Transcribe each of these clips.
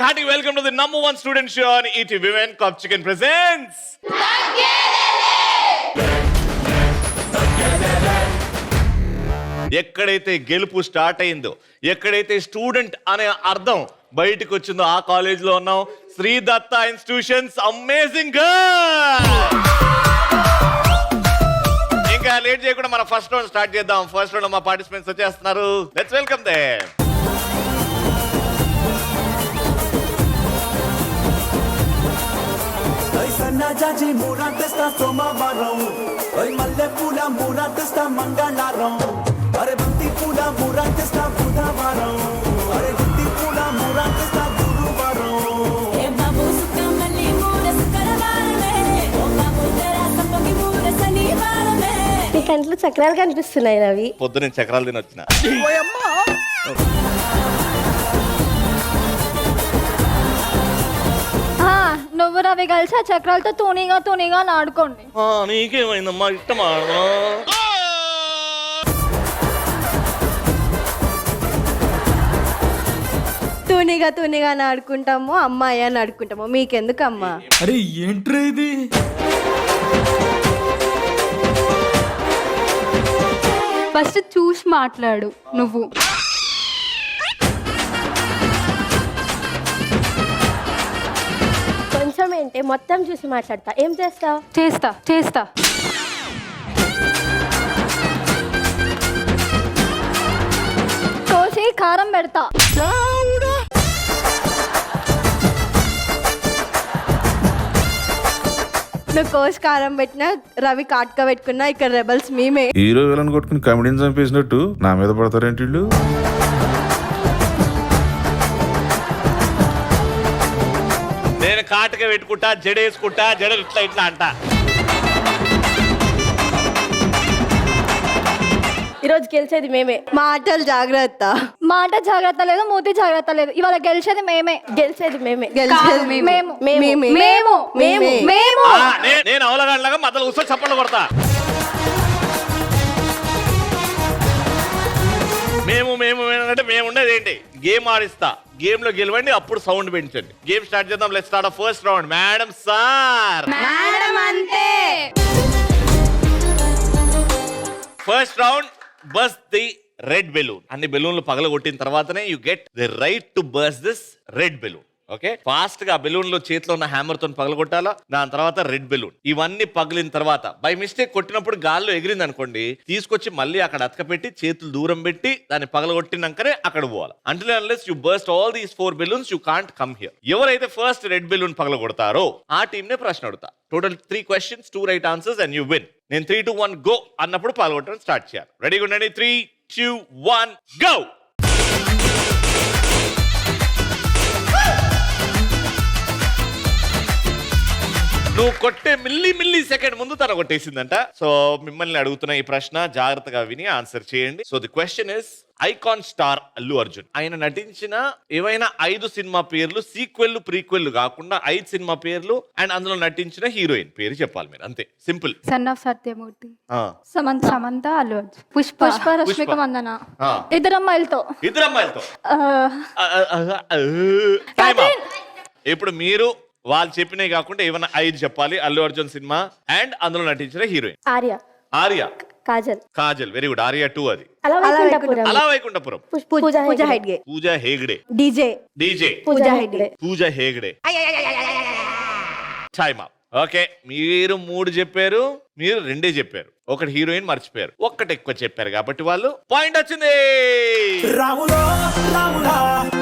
hearty welcome to the number one student show on ET Women. Cop Chicken presents. ఎక్కడైతే గెలుపు start అయిందో, ఎక్కడైతే student అనే అర్థం బయటకు వచ్చిందో ఆ కాలేజ్ లో ఉన్నాం. Shri Datta institutions. Amazing girl. ఇంకా లేట్ చేయకుండా మన ఫస్ట్ రౌండ్ స్టార్ట్ చేద్దాం. ఫస్ట్ రౌండ్ మా పార్టిసిపెంట్స్ వచ్చేస్తున్నారు. Let's welcome them. సన్నజాజి మూరాటేస్తా సోమవారం, మల్లె పూల మూరాటేస్తా మంగళవారం, అరే బంతి పూల మూరాటేస్తా బుధవారం, అరే గుత్తి పూల మూరాటేస్తా గురువారం. మీ కంట్లో చక్రాలు కనిపిస్తున్నాయి రవి. పొద్దున చక్రాలు తిని వచ్చిన. నువ్వు రవి కలిసి ఆ చక్రాలతో తూనీగా ఆడుకోండి. నీకేమైందమ్మా? ఇష్టమా? తూనిగా ఆడుకుంటాము, అమ్మాయి అని ఆడుకుంటాము. మీకెందుకు అమ్మా? అరే ఏంట్రా ఇది? ఫస్ట్ చూసి మాట్లాడు నువ్వు. కొంచెం ఏంటి, మొత్తం చూసి మాట్లాడతా. ఏం చేస్తావు? చేస్తా కోసి కారం పెడతా. నువ్వు కోసి కారం పెట్టినా, రవి కాట్క పెట్టుకున్నా, ఇక్కడ రెబల్స్ మేమే. హీరో విలన్ కొట్టుకుని కమెడీని చంపేసినట్టు నా మీద పడతారేంటి వీళ్ళు? నేను కాటుగా పెట్టుకుంటా, జడేసుకుంటా, జడలు ఇట్లా అంట. ఈరోజు గెలిచేది మేమే. మాటలు జాగ్రత్త. మాట జాగ్రత్త లేదు, మూతి జాగ్రత్త లేదు. ఇవాళ గెలిచేది మేమే. నేను అవలగాళ్ళగా మధ్యలో కూర్చొని చప్పట్లు కొడతా. మేము అంటే మేము ఉండేది ఏంటి? గేమ్ ఆడిస్తా, గేమ్ లో గెలవండి, అప్పుడు సౌండ్ పెంచండి. గేమ్ స్టార్ట్ చేద్దాం. Let's start the first round. Madam sir, first round bus the red balloon. అన్ని బెలూన్లు పగలగొట్టిన తర్వాతనే you get the right to bus this red balloon. Okay, fast గా బెలూన్ లో చేతిలో ఉన్న హ్యామర్ తో పగలగొట్టాలా. దాని తర్వాత రెడ్ బెలూన్. ఇవన్నీ పగిలిన తర్వాత బై మిస్టేక్ కొట్టినప్పుడు గాల్లో ఎగిరింది అనుకోండి, తీసుకొచ్చి మళ్ళీ అక్కడ అతకపెట్టి చేతులు దూరం పెట్టి దాన్ని పగలగొట్టినాకనే అక్కడ పోవాలి. Until unless you burst all these 4 balloons you can't come here. ఎవరైతే ఫస్ట్ రెడ్ బెలూన్ పగలగొడతారో ఆ టీమ్ నే ప్రశ్న అడుగుతా. Total 3 questions, 2 right answers and you win. నేను 3, 2, 1 గో అన్నప్పుడు పగలగొట్టడం స్టార్ట్ చేయాలి. రెడీగా ఉండండి. 3, 2, 1 గో. నువ్వు కొట్టే మిల్లీ సెకండ్ ముందు తన కొట్టేసిందంట. సో మిమ్మల్ని అడుగుతున్న ఈ ప్రశ్న జాగ్రత్తగా విని ఆన్సర్ చేయండి. So the question is, icon star Allu Arjun ఆయన నటించిన ఏవైనా 5 సినిమా పేర్లు, సీక్వెల్ ప్రీక్వెల్ కాకుండా 5 సినిమా పేర్లు అండ్ అందులో నటించిన హీరోయిన్ పేరు చెప్పాలి మీరు. అంతే, simple. Son of Satyamurthy, Samantha, Allu Arjun, Pushpa, Rashmika Mandanna. ఇద్దరు అమ్మాయిలతో. ఇప్పుడు మీరు వాళ్ళు చెప్పినవి కాకుండా ఏమన్నా 5 చెప్పాలి. అల్లు అర్జున్ సినిమా అండ్ అందులో నటించిన heroine. Arya, Kajal. Very good. Arya 2 అది. అలా Vaikunthapuram. Pooja Hegde. DJ Pooja Hegde. Time up. Okay, మీరు 3 చెప్పారు, మీరు 2 చెప్పారు. ఒకటి హీరోయిన్ మర్చిపోయారు, ఒక్కటి ఎక్కువ చెప్పారు కాబట్టి వాళ్ళు పాయింట్ వచ్చింది. రాములో రాములా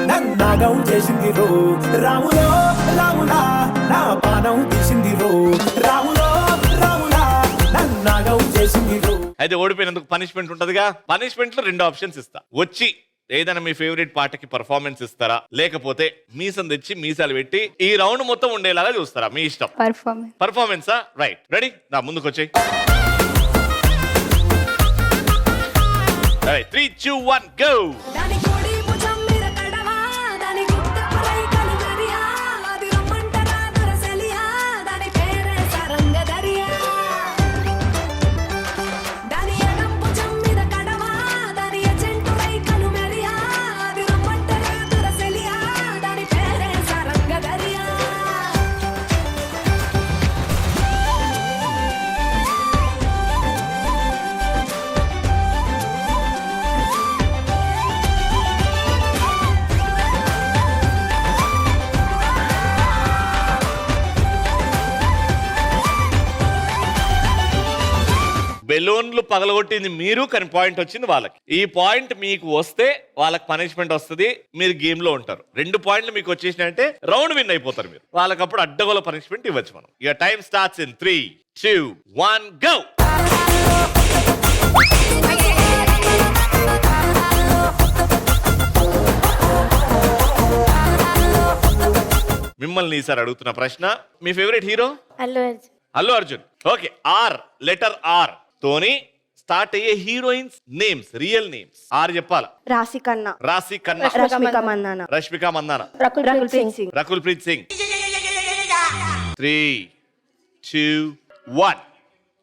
నన్నాగం చేసింది రో, రాములో రాములా నా పానం తీసింది రో, రాములో రాములా నన్నాగం చేసింది రో. అయితే ఓడిపోయినందుకు పనిష్మెంట్ ఉంటదిగా. పనిష్మెంట్ లో 2 ఆప్షన్స్ ఇస్తా. వచ్చి ఏదైనా మీ ఫేవరెట్ పాటకి పర్ఫార్మెన్స్ ఇస్తారా, లేకపోతే మీసం తెచ్చి మీసాలు పెట్టి ఈ రౌండ్ మొత్తం ఉండేలాగా చూస్తారా? మీ ఇష్టం. పర్ఫార్మెన్సా? రైట్, రెడీ, నా ముందుకు వచ్చాయి. 3, 2, 1 go. బెలూన్లు పగలగొట్టింది మీరు, కానీ పాయింట్ వచ్చింది వాళ్ళకి. ఈ పాయింట్ మీకు వస్తే వాళ్ళకి పనిష్మెంట్ వస్తుంది, మీరు గేమ్ లో ఉంటారు. 2 పాయింట్లు మీకు వచ్చేసినాయంటే రౌండ్ విన్ అయిపోతారు మీరు. వాళ్ళకి అప్పుడు అడ్డగోల పనిష్మెంట్ ఇవ్వచ్చు మనం. Your time starts in 3, 2, 1 go. మిమ్మల్ని ఈసారి అడుగుతున్న ప్రశ్న, మీ favourite hero? Allu Arjun. Okay, R, letter R తోని స్టార్ట్ అయ్యే heroines names, real names. R చెప్పాల. రాశి ఖన్నా, రాశి ఖన్నా, రష్మిక మందాన, రష్మిక మందాన, రకుల్ ప్రీత్ సింగ్. 3, 2, 1.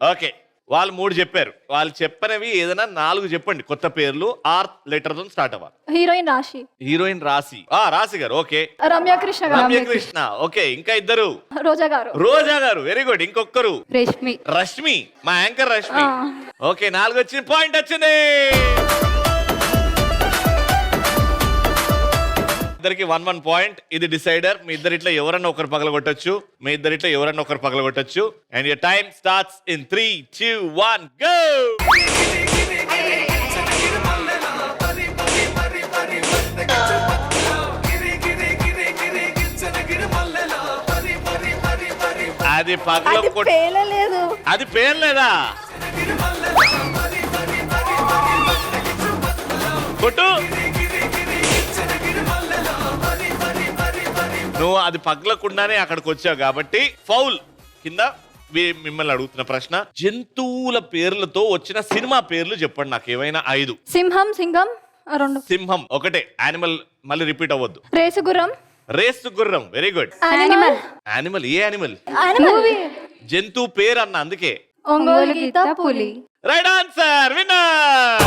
ఓకే, వాళ్ళు 3 చెప్పారు. వాళ్ళు చెప్పినవి ఏదైనా 4 చెప్పండి, కొత్త పేర్లు ఆర్ లెటర్ తో స్టార్ట్ అవ్వాలి. హీరోయిన్ రాశి. హీరోయిన్ రాశి. రాశి గారు. ఓకే. రమ్య కృష్ణ గారు. రమ్య కృష్ణ. ఓకే, ఇంకా 2. రోజా గారు. రోజా గారు. Very good. ఇంకొకరు రేష్మి. రష్మి, మా యాంకర్ రష్మి. ఓకే, 4 వచ్చింది, పాయింట్ వచ్చింది. ఇద్దరికి 1-1 పాయింట్. ఇది డిసైడర్. మీ ఇద్దరిట్లో ఎవరన్నా ఒకరు పగలగొట్టొచ్చు, మీ ఇద్దరిట్లో ఎవరన్నా ఒకరు పగలగొట్టొచ్చు. And your time starts in 3, 2, 1 go. అది పేలలేదు. అది పేర్లేదా? కొట్టు. నువ్వు అది పగలకుండానే అక్కడికి వచ్చావు కాబట్టి ఫౌల్ కింద. మిమ్మల్ని అడుగుతున్న ప్రశ్న, జంతువుల పేర్లతో వచ్చిన సినిమా పేర్లు చెప్పండి నాకు ఏమైనా 5. సింహం, సింగం 2. సింహం ఒకటే. యానిమల్ మళ్ళీ రిపీట్ అవ్వద్దు. Race Gurram. Race Gurram. Very good. Animal. Animal. ఏ యానిమల్? మూవీ. జంతువు పేరు అన్న, అందుకే. Ongole Geetha, Puli. Right answer. Winner.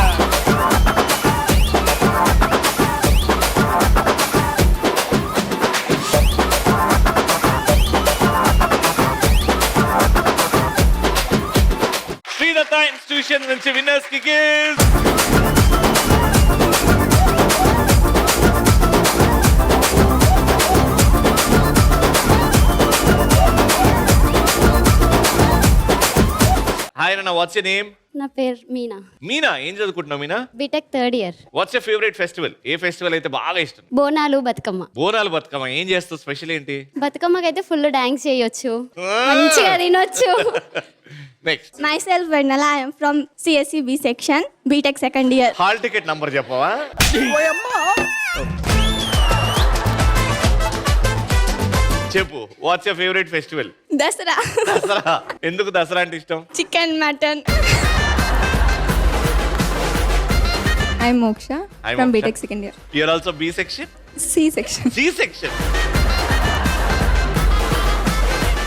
Sridatta institution నుంచి విన్నర్స్ కి గిఫ్ట్. హాయ్ అన్న, వాట్స్ యువర్ నేమ్? నా పేరు మీనా. మీనా, ఏం చదువుకుంటున్నావు Meena? BTech 3rd year. What's your favourite festival? ఏ ఫెస్టివల్ అయితే బాగా ఇష్టం? బోనాలు, బతుకమ్మ. బోనాలు, బతుకమ్మ. ఏం చేస్తావు? స్పెషల్ ఏంటి? బతుకమ్మకైతే ఫుల్ డాన్స్ చేయొచ్చు, మంచిగా తినొచ్చు. Next. Myself Varnala, I am from CSE B section, BTech 2nd year. Hall ticket number చెప్పవా? చెప్పు. Watts your favourite festival? Dasara. Dasara. ఎందుకు దసరా అంటే ఇష్టం? Chicken, mutton. I'm Moksha I'm from Moksha. BTech 2nd year. You're also B section? C section. C section.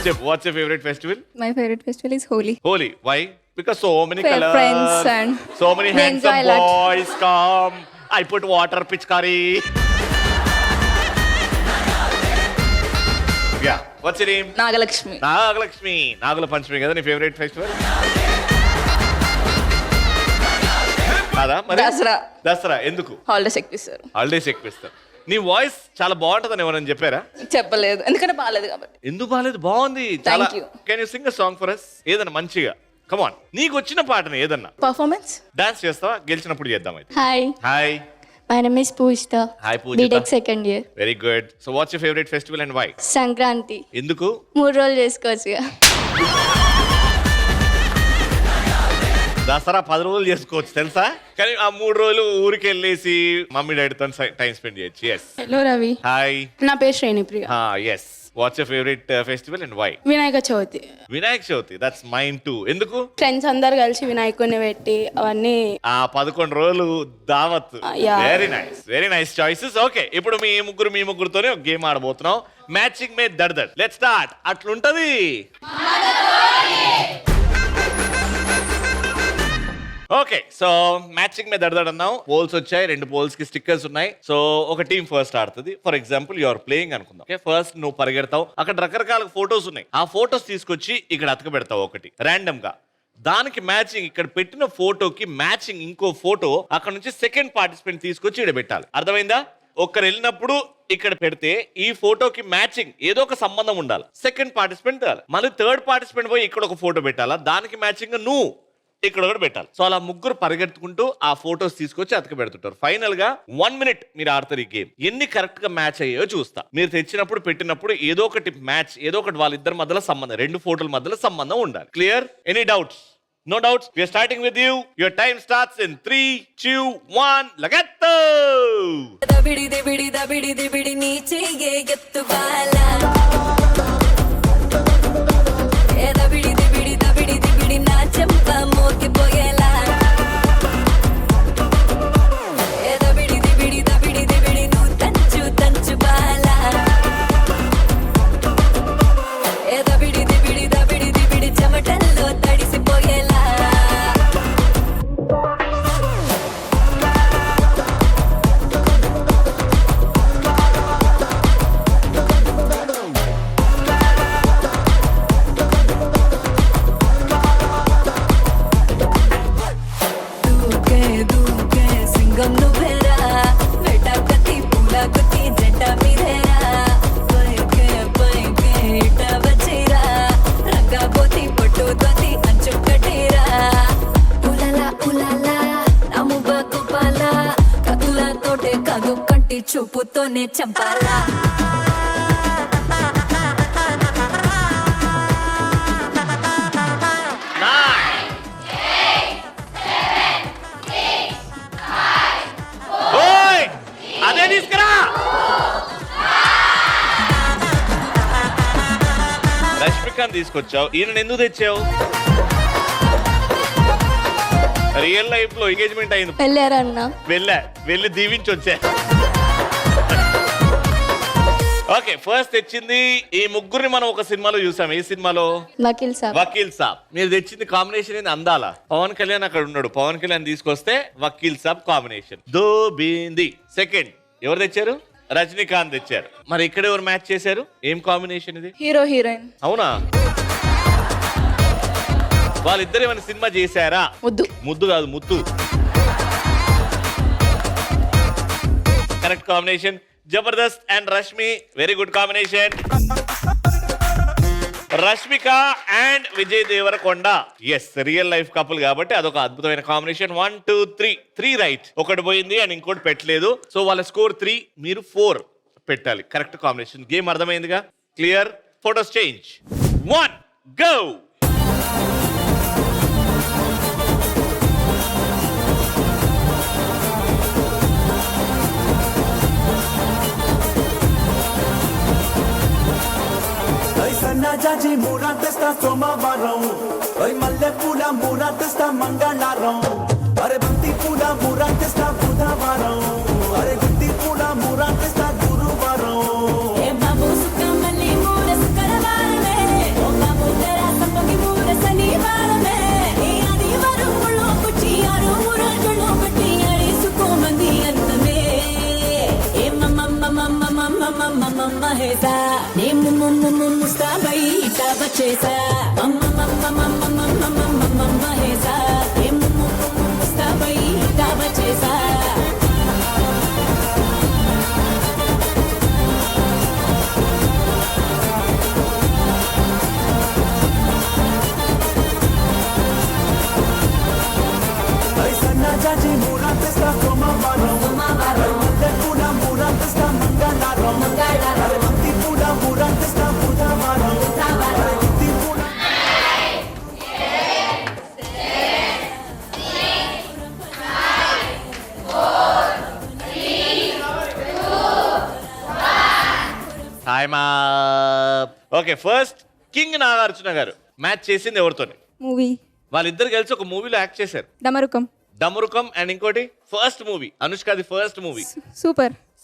చెప్పు. Watts your favourite festival? My favorite festival is Holi. Holi. Why? Because so many With colors. friends and so many we handsome enjoy a lot. boys come. I put water pitchkari. Yeah. What's your name? Nagalakshmi. Nagalakshmi. Nagula Panchami కదా నీ favourite festival? కాదా మరి? దసరా. దసరా. ఎందుకు? Holidays ఎక్కిస్తారు. Holidays ఎక్కువిస్తారు. నీ voice చాలా బాగుంటుందని ఎవరైనా చెప్పారా? చెప్పలేదు, ఎందుకంటే బాగాలేదు కాబట్టి. ఎందుకు బాగాలేదు? బాగుంది చాలా. Thank you. Can you sing a song for us? ఏదన్నా మంచిగా. Come on. నీకు వచ్చిన పాటని ఏదన్నా. పర్ఫార్మెన్స్. డాన్స్ చేస్తావా? గెలిచినప్పుడు చేద్దాం అయితే. Hi, hi. My name is Poojitha. Hi Poojitha. BTech 2nd year. Very good. So what's your favourite festival and why? Sankranti. ఎందుకు? 3 రోజులు చేసుకోవచ్చు. దసరా 10 రోజులు చేసుకోవచ్చు తెలుసా? కానీ ఆ 3 రోజులు ఊరికి వెళ్ళేసి మమ్మీ డాడీతో టైం స్పెండ్ చేయొచ్చు. ఎస్. హలో రవి. హాయ్. నా పేరు Shrenipriya. Yes. What's your favourite festival and why? Vinayaka Chavithi. Vinayaka Chavithi. That's mine too. ఎందుకు? ఫ్రెండ్స్ అందరు కలిసి వినాయకుడిని పెట్టి అవన్నీ. 11 రోజులు దావత్. Yeah. Very nice, very nice choices. Okay, ఇప్పుడు మీ ముగ్గురుతోనే ఒక గేమ్ ఆడబోతున్నాం. మ్యాచింగ్ మే దడ్. Let's start. అట్లుంటది. ఓకే, సో మ్యాచింగ్ మీద దడదడ అన్నాం. పోల్స్ వచ్చాయి, 2 పోల్స్ కి స్టిక్కర్స్ ఉన్నాయి. సో ఒక టీం ఫస్ట్ ఆడుతుంది. ఫర్ ఎగ్జాంపుల్ యువర్ ప్లేయింగ్ అనుకుందాం. ఓకే, ఫస్ట్ నువ్వు పరిగెడతావు. అక్కడ రకరకాల ఫోటోస్ ఉన్నాయి. ఆ ఫోటోస్ తీసుకొచ్చి ఇక్కడ అతక పెడతావు ఒకటి ర్యాండమ్ గా. దానికి మ్యాచింగ్ ఇక్కడ పెట్టిన ఫోటోకి మ్యాచింగ్ ఇంకో ఫోటో అక్కడ నుంచి సెకండ్ పార్టిసిపెంట్ తీసుకొచ్చి ఇక్కడ పెట్టాలి. అర్థమైందా? ఒక్కరు వెళ్ళినప్పుడు ఇక్కడ పెడితే ఈ ఫోటోకి మ్యాచింగ్ ఏదో ఒక సంబంధం ఉండాలి. సెకండ్ పార్టిసిపెంట్ మళ్ళీ థర్డ్ పార్టిసిపెంట్ పోయి ఇక్కడ ఒక ఫోటో పెట్టాలా, దానికి మ్యాచింగ్ నువ్వు ఇక్కడ కూడా పెట్టాలి. సో అలా ముగ్గురు పరిగెత్తుకుంటూ ఆ ఫోటోస్ తీసుకొచ్చి అతక పెడుతుంటారు. ఫైనల్ గా 1 minute మీరు ఆడతారు ఈ గేమ్. ఎన్ని కరెక్ట్ గా మ్యాచ్ అయ్యాయో చూస్తా. మీరు తెచ్చినప్పుడు పెట్టినప్పుడు ఏదో ఒకటి మ్యాచ్, ఏదో ఒకటి వాళ్ళిద్దరి మధ్యలో సంబంధం, 2 ఫోటోల మధ్యలో సంబంధం ఉండాలి. Clear? Any doubts? No doubts. We are starting with you. Your time starts in 3, 2, 1. Lagatto! దబిడి దబిడి దబిడి దబిడి నీ చెయ్యే ఎత్తువాలా ఏ దబిడి దబిడి దబిడి దబిడి నా చెంప మోగిపోయేలా ఏ దబిడి దబిడి దబిడి దబిడి నువ్వు తంచు తంచు బాలా ఏ దబిడి దబిడి దబిడి దబిడి చెమటల్లో తడిసిపోయేలా దూకే దూకే సింగం నువ్వేరా వేట కత్తి పూల గుత్తి జంట మీదేరా పైకే పైకే ఇట వచ్చేరా రంగా పోతి పొట్టు తోతి అంచు కట్టేరా ఉలలా ఉలలా నమ్ము బాకుపాలా కతుల తోటే కాదు కంటి చూపుతోనే చంపాలా ఓయ్! అదే తీసుకురా! రష్మికాని తీసుకొచ్చావు. ఈయన ఎందుకు తెచ్చావు? రియల్ లైఫ్ లో ఎంగేజ్మెంట్ అయింది. వెళ్ళారన్నా. వెళ్ళి దీవించి వచ్చా. ఓకే, ఫస్ట్ తెచ్చింది ఈ ముగ్గురిని మనం ఒక సినిమాలో చూసాం. ఏ సినిమాలో? వకీల్ సాబ్. వకీల్ సాబ్. మీరు తెచ్చింది కాంబినేషన్ ఏంది? అందాల. పవన్ కళ్యాణ్ అక్కడ ఉన్నాడు. పవన్ కళ్యాణ్ తీసుకొస్తే వకీల్ సాబ్ కాంబినేషన్. దోబింది. సెకండ్ ఎవరు తెచ్చారు? రజనీకాంత్ తెచ్చారు. మరి ఇక్కడ ఎవరు మ్యాచ్ చేశారు? ఏం కాంబినేషన్ ఇది? Hero heroine. అవునా? వాళ్ళిద్దరు ఏమైనా సినిమా చేశారా? ముద్దు కాదు, Muthu. Correct combination. Jabardasth and Rashmi, very good combination. Rashmika and Vijay Deverakonda, yes, real life couple కాబట్టి అదొక అద్భుతమైన కాంబినేషన్. 1, 2, 3 రైట్. ఒకటి పోయింది అండ్ ఇంకోటి పెట్టలేదు. సో వాళ్ళ స్కోర్ 3, మీరు 4 పెట్టాలి. Correct combination. గేమ్ అర్థమైందిగా? క్లియర్? Photos change. 1 గో. సన్నా జాజి మూరా తెస్తా సోమవారం మల్లె పూల మూరా తెస్తా మంగళవారం అరే బంతి పూల మూరా తెస్తా బుధవారం అరే గుత్తి పూల మూరా తెస్తా గురువారం ఏ బాబు సుఖమల్లి మూర శుక్రవారమే ఓ బాబు తెరా సంపంగి మూర శనివారమే ఈ ఆదివారం ముళ్ళు కుచ్చి ఆరు మూరాజులు పెట్టి ఆడేసుకో మంది అంతమే ఏ మమ్మ హేసా నే ముస్తాబై ఇట వచ్చేసా మమ్మ హేసా ఏ ముస్తాబై ఇట వచ్చేసా సన్నా జాజి మూరా తెస్తా సోమవారం మల్లె పూల మూరా తెస్తా మంగళవారం అరే బంతి పూల మూరా తెస్తా బుధవారం అరే గుత్తి పూల time up. Okay, first king Nagarjuna గారు మ్యాచ్ చేసింది ఎవరితో? మూవీ వాళ్ళిద్దరు కలిసి ఒక మూవీలో యాక్ట్ చేశారు. డమరుకం. డమరుకం అండ్ ఇంకోటి ఫస్ట్ మూవీ, అనుష్కది ఫస్ట్ మూవీ.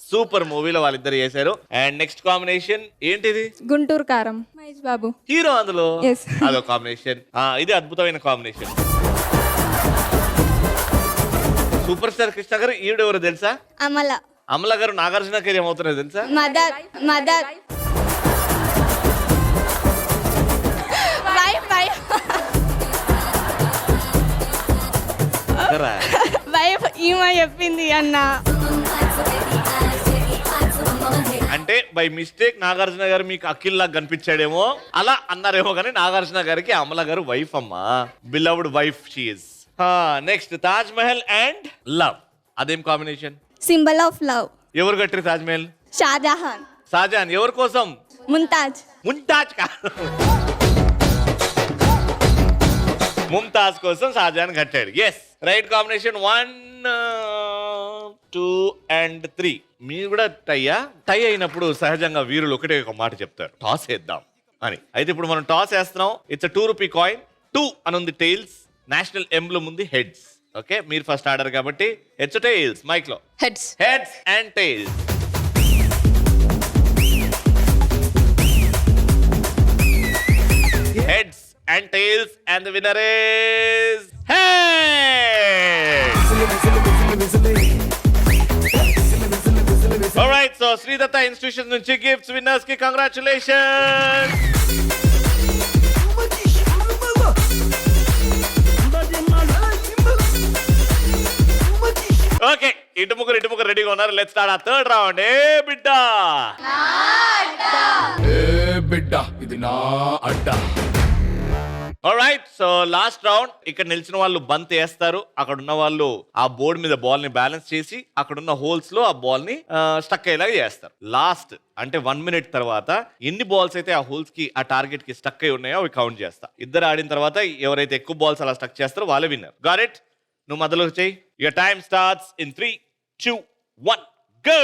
సూపర్ మూవీలో వాళ్ళిద్దరు చేశారు. అండ్ నెక్స్ట్ కాంబినేషన్ ఏంటిది? గుంటూరు కారం. మహేష్ బాబు హీరో అందులో. Yes. అదో కాంబినేషన్. ఇది అద్భుతమైన కాంబినేషన్. సూపర్ స్టార్ కృష్ణ గారు ఈవిడ ఎవరు తెలుసా? అమల గారు నాగార్జున గారు ఏమవుతున్నారు తెలుసా? మదర్ వైఫ్ ఈమె చెప్పింది అన్న. అంటే బై మిస్టేక్ నాగార్జున గారు మీకు అఖిల్ లాగా కనిపించాడేమో అలా అన్నారేమో కానీ నాగార్జున గారికి అమల గారు వైఫ్ అమ్మా, beloved wife she is. Next Taj Mahal and love, అదేం కాంబినేషన్? Symbol of love. ఎవరు కట్టారు తాజ్ మహల్? షాజహాన్. షాజహాన్ ఎవరి కోసం? ముంతాజ్. ముంతాజ్ కాదు, ముంతాజ్ కోసం షాజహాన్ కట్టాడు. Yes, right combination. 1, 2 and 3. మీరు కూడా టై అయినప్పుడు సహజంగా వీరులు ఒకటే ఒక మాట చెప్తారు, టాస్ వేద్దాం అని. అయితే ఇప్పుడు మనం టాస్ వేస్తున్నాం. It's 2 rupee coin. 2 అని ఉంది టైల్స్, నేషనల్ ఎంబ్లమ్ ఉంది హెడ్స్. ఓకే, మీరు ఫస్ట్ ఆర్డర్ కాబట్టి హెడ్స్ టైల్స్. మైక్ లో heads. Heads and tiles. Heads and tails, and the winner is heads. All right, so Sri Datta Institution nunchi gifts winners ki congratulations. Okay, ఇటు ముగ్గురు రెడీగా ఉన్నారు. Let's start ఆ third round. ఏ బిడ్డా బిడ్డ ఇది నా అడ్డ. Alright, so last round. ఇక్కడ నిలిచిన వాళ్ళు బంత్ వేస్తారు, అక్కడ ఉన్న వాళ్ళు ఆ బోర్డు మీద బాల్ ని బ్యాలెన్స్ చేసి అక్కడ ఉన్న హోల్స్ లో ఆ బాల్ ని స్టక్ అయ్యేలాగా చేస్తారు. లాస్ట్ అంటే 1 minute తర్వాత ఎన్ని బాల్స్ అయితే ఆ హోల్స్ కి, ఆ టార్గెట్ కి స్టక్ అయి ఉన్నాయో అవి కౌంట్ చేస్తా. ఇద్దరు ఆడిన తర్వాత ఎవరైతే ఎక్కువ బాల్స్ అలా స్టక్ చేస్తారో వాళ్ళే విన్నర్. Got it? నువ్వు మొదలు చేయి. Your time starts in 3, 2, 1 go.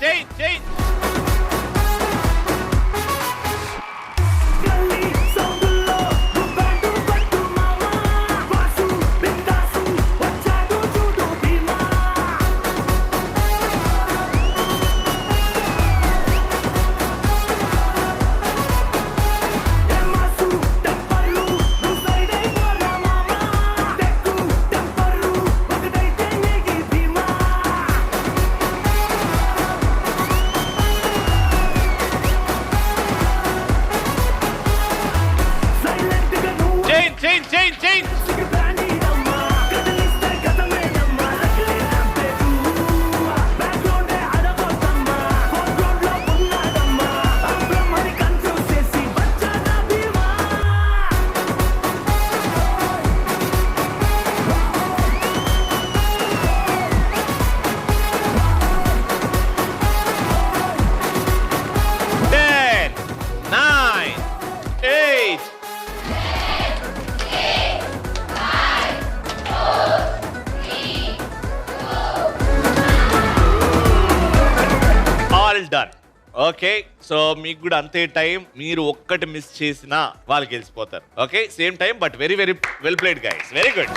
Change. Done. Okay, so మీకు కూడా అంతే టైం. మీరు ఒక్కటి మిస్ చేసినా వాళ్ళు గెలిచిపోతారు. Okay, same time but very very well played guys. Very good.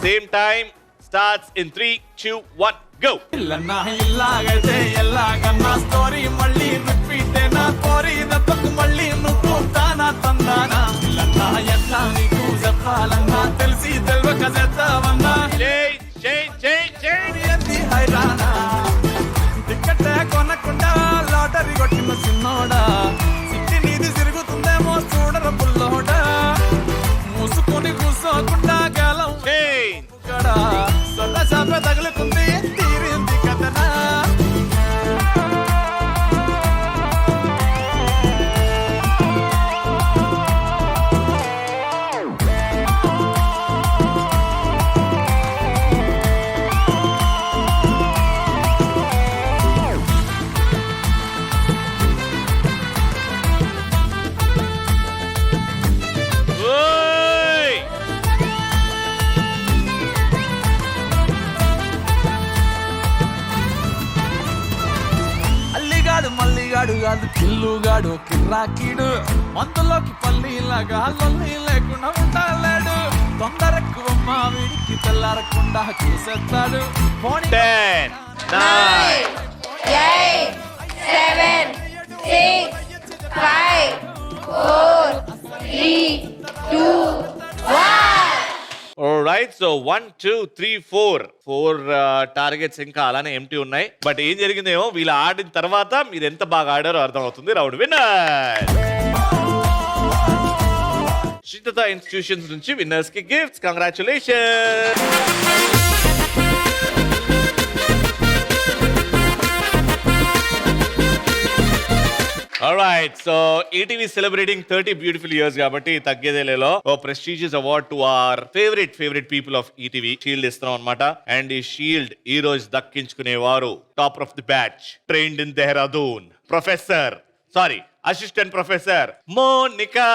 Same time starts in 3, 2, 1 go. ఇల్లన్నా ఇల్లాగైతే ఎల్లాగన్నా స్టోరీ మళ్ళీ రిపీట్ నా కోరి దత్తకు మళ్ళీ నువ్వు తానా తందానా. ఇల్లన్నా ఎట్లా నీకు చెప్పాలన్నా తెలిసి తెలియక చేద్దామన్నా. హైరానా టికెట్ కొనకుండా లాటరీ కొట్టిన చిన్నోడా. సిట్టి నీది తిరుగుతుందేమో చూడర పుల్లోడా. మూసుకొని కూర్చోకుండా గలం సొల్ల చాప తగులుకుంది తీరింది కథనా. మల్లిగాడు కాదు కిల్లుగాడు కిర్రాకీడు. మందులోకి పల్లీలాగా లొల్లి లేకుండా ఉండాలేడు. తొందరెక్కువ మా వీడికి తెల్లారకుండా చూసేస్తాడు. 10, 9, 8, 7, 6, 5, 4, 3, 2, 1. Alright, so సో 1 2 3 4 టార్గెట్స్ ఇంకా అలానే ఎంటీ ఉన్నాయి. బట్ ఏం జరిగిందేమో వీళ్ళు ఆడిన తర్వాత మీరు ఎంత బాగా ఆడారో అర్థం అవుతుంది. రౌండ్ విన్నర్ శ్రీతత ఇన్స్టిట్యూషన్స్ నుంచి విన్నర్స్ కి gifts. Congratulation. Alright, so ETV is celebrating 30 beautiful years కాబట్టి తగ్గేదేలేలో ఓ prestigious award to our favourite people of ETV shield ఇస్తున్నాం అన్నమాట. అండ్ ఈ షీల్డ్ ఈ రోజు దక్కించుకునేవారు topper of the batch, trained in Dehradun, assistant professor Monika.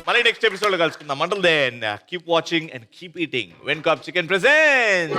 మళ్ళీ నెక్స్ట్ ఎపిసోడ్ లో కలుసుకుందాం. Until then keep watching and keep eating. Vencobb chicken present.